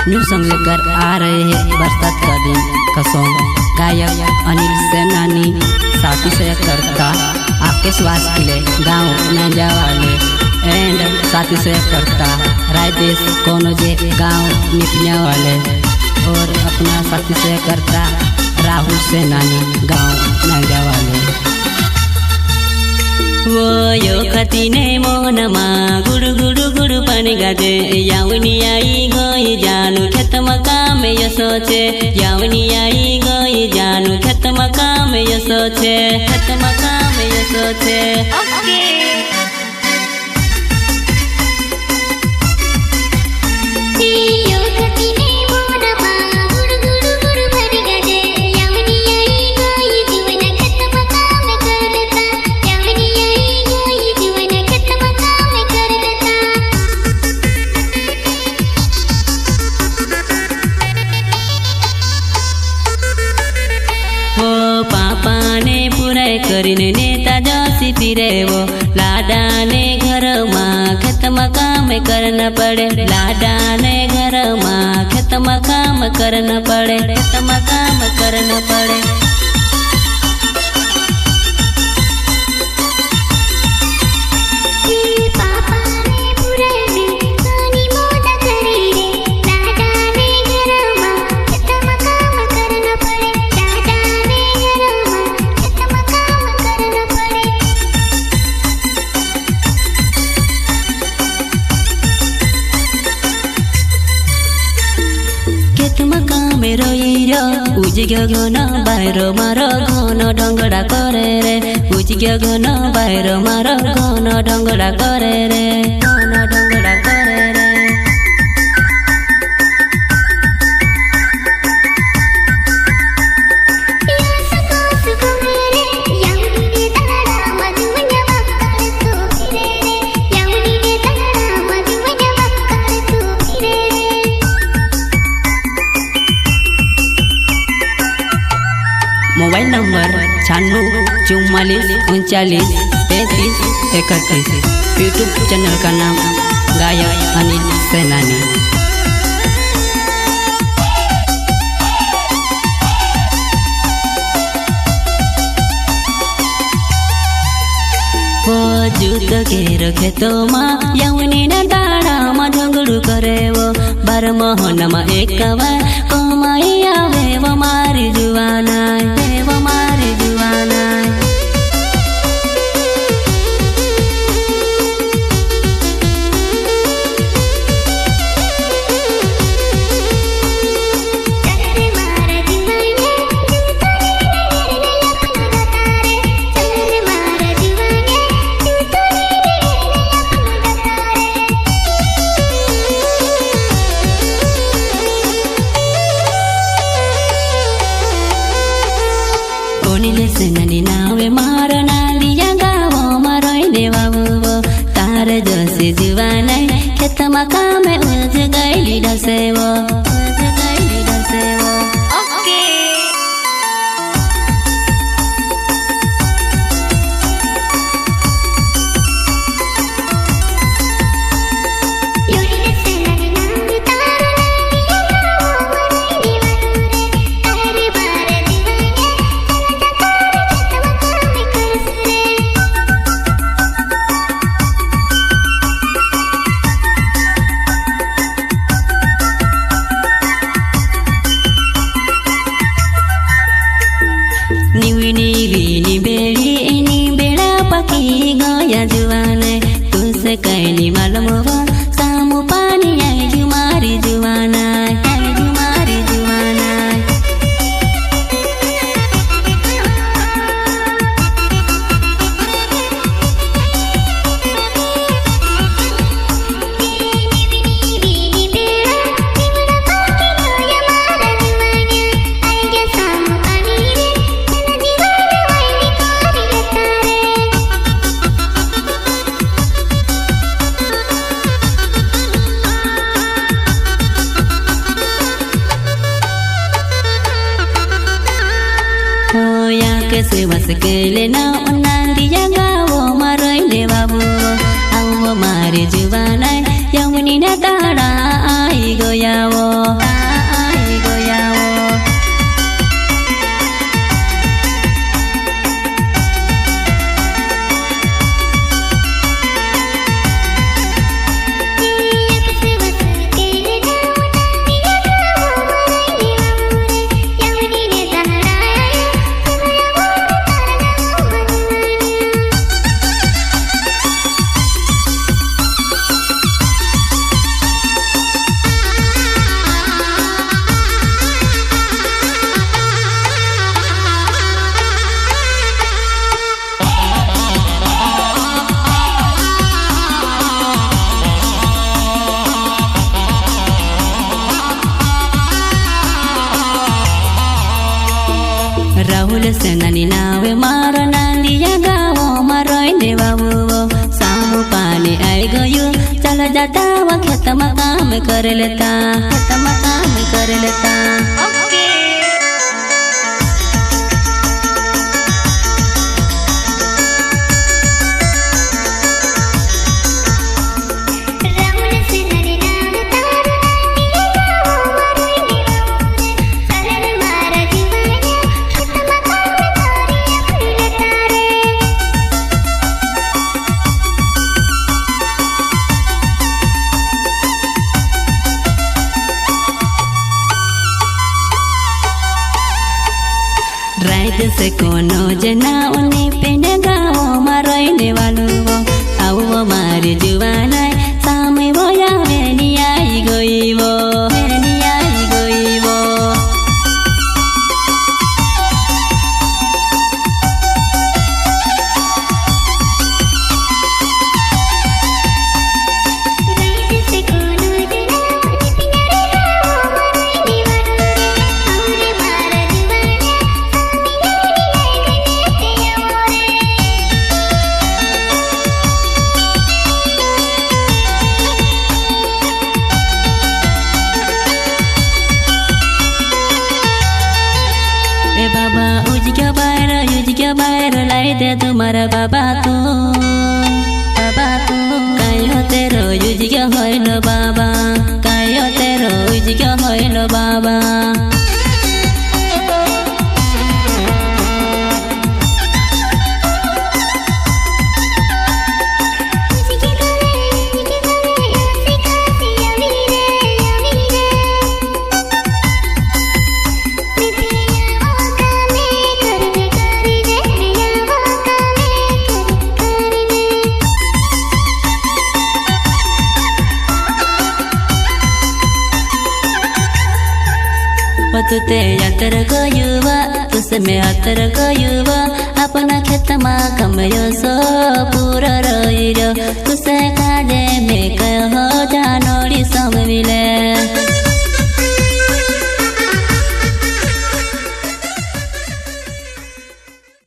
New song लेकर आ रहे हैं बरसात का दिन का सॉन्ग। गायक अनिल सेनानी साथी से करता आपके स्वास्थ्य के लिए गाँव नंजा वाले एंड साथी से करता रायदेश कोनोजे गाँव निपिया वाले और अपना साथी से करता राहुल सेनानी गाँव नंजा वाले। वो यो खतीने मोहनमा गुरु गुरु गुरु पानी गाजे यावनी आई गई जानू खेत मकाम यो सोचे यावनी आई गई जानू खेत मकाम यो सोचे खेत मकाम यो सोचे। કરીને નેતા જોશી फिरे वो लाडा ने घर में खेत में काम करना पड़े लाडा ने घर में खेत में काम करना पड़े खेत में काम करना पड़े। उजिग्यो घन बाहिर मार घन ढङ्गडा करे रे उजिग्यो घन बाहिर मार घन ढङ्गडा करे रे घन ढङ्गडा करे रे। Mobile number 9644393331। यूट्यूब चैनल का नाम गायक अनिल सेनानी। वो जूत घेर खेतों में यमुनी न दाड़ा में झगड़ू करे वो 12 महीना में एक बार कमाई आवे वो मारी जुआना वो मारी जुआना। सेनानी नावे मार नालिया गाँव मरैले बाबू तार जसे जुवाना खेत में काम उज गैली डसेवो उज गैली डसेवो। जुवाना तुझसे कहनी मालूम हो सामू पानी आई जुमारी जुवाना आई जुमारी जुवाना। से बस के लेना नांदिया गावो मरैले बाबू आओ मारे जुवाना यमुनी न ताड़ा आई गया वो। राहुल सेनानी नावे मारो नालिया गाउँमा रहिने बाबु सामु पानी आई गयो चल जाता वा खेतमा काम कर लेता खेतमा काम कर लेता रात से कोनो जना उनी पेने गाउँमा रहिने वालु आउ मारे जुवाना सामै भया भेनी आई गइबो भेनी आई गइबो ए बाबा उजक्या बाहिर लाइदे तुम्हारा बाबा को काई हो तेरो उजक्या होइन बाबा काई हो तेरो उजक्या होइन बाबा तुते यातर गयुवा तुसमे यातर गयुवा अपना खेतमा कमयो सो